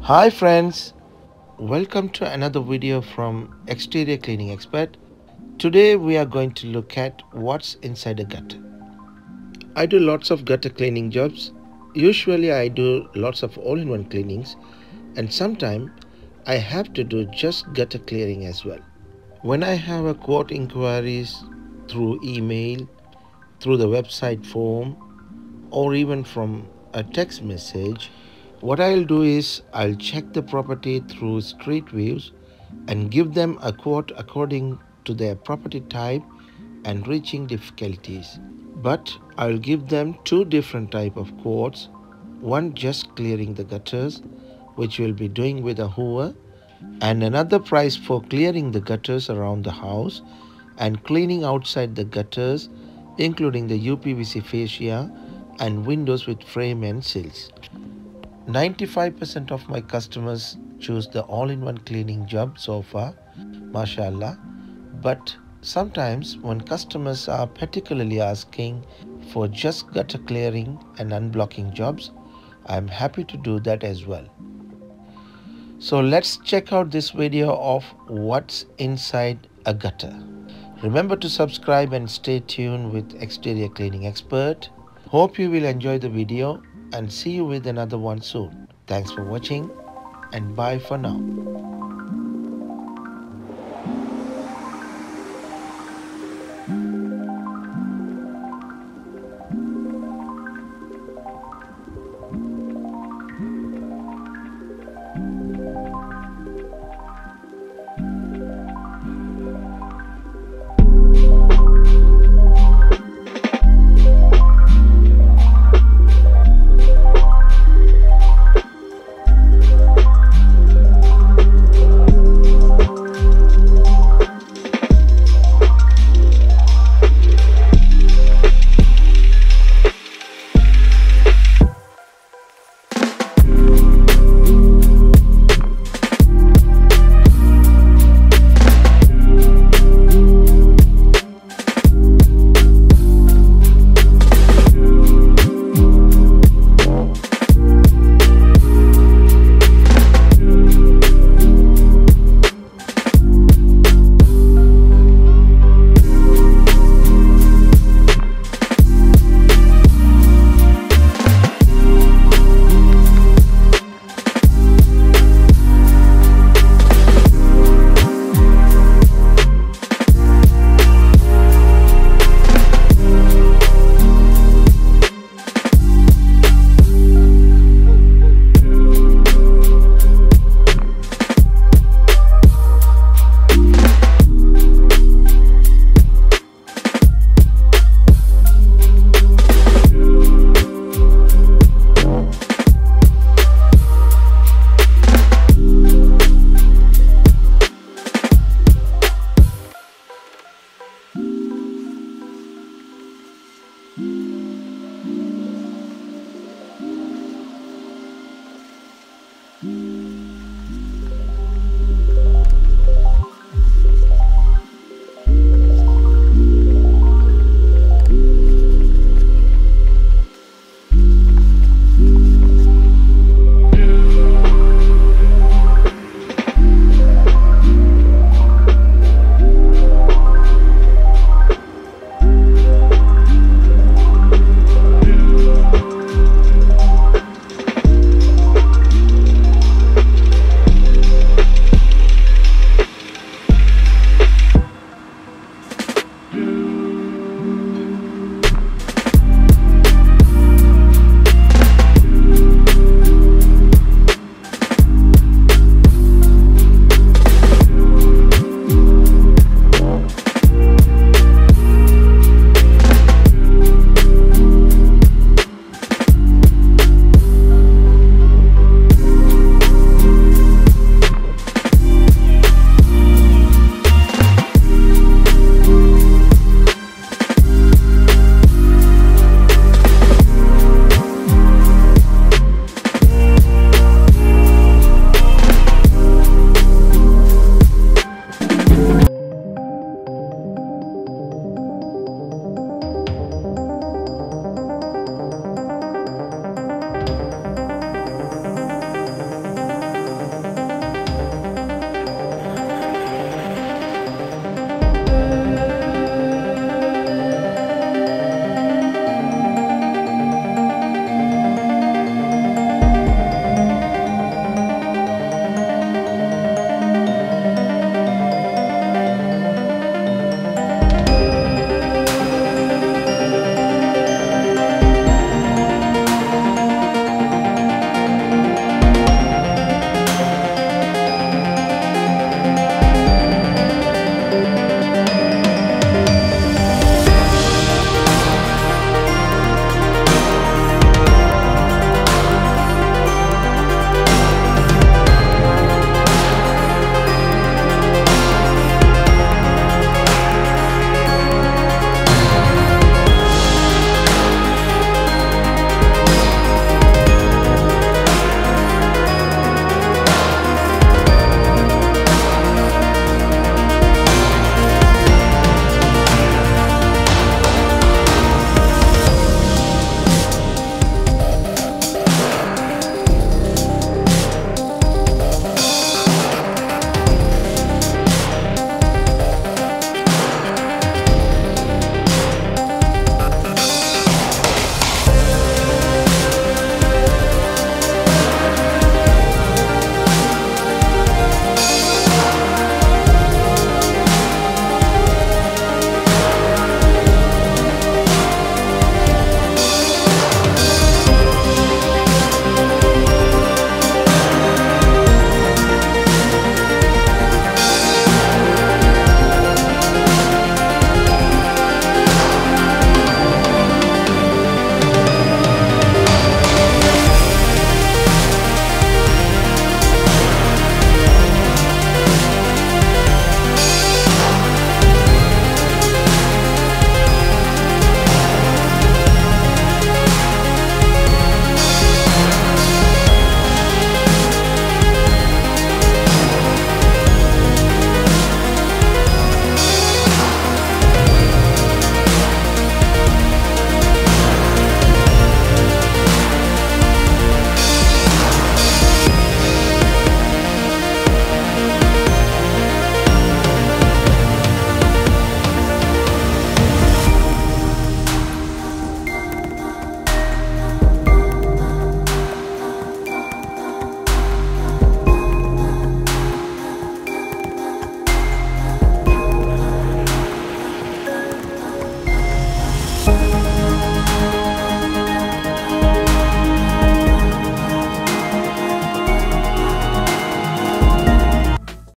Hi friends, welcome to another video from Exterior Cleaning Expert. Today we are going to look at what's inside a gutter. I do lots of gutter cleaning jobs. Usually I do lots of all-in-one cleanings, and sometimes I have to do just gutter clearing as well. When I have a quote inquiries through email, through the website form, or even from a text message, what I'll do is I'll check the property through street views and give them a quote according to their property type and reaching difficulties. But I'll give them two different type of quotes. One just clearing the gutters, which we'll be doing with a hoover, and another price for clearing the gutters around the house and cleaning outside the gutters, including the UPVC fascia and windows with frame and sills. 95% of my customers choose the all-in-one cleaning job so far, mashallah. But sometimes when customers are particularly asking for just gutter clearing and unblocking jobs, I'm happy to do that as well. So let's check out this video of what's inside a gutter. Remember to subscribe and stay tuned with Exterior Cleaning Expert. Hope you will enjoy the video and see you with another one soon. Thanks for watching and bye for now.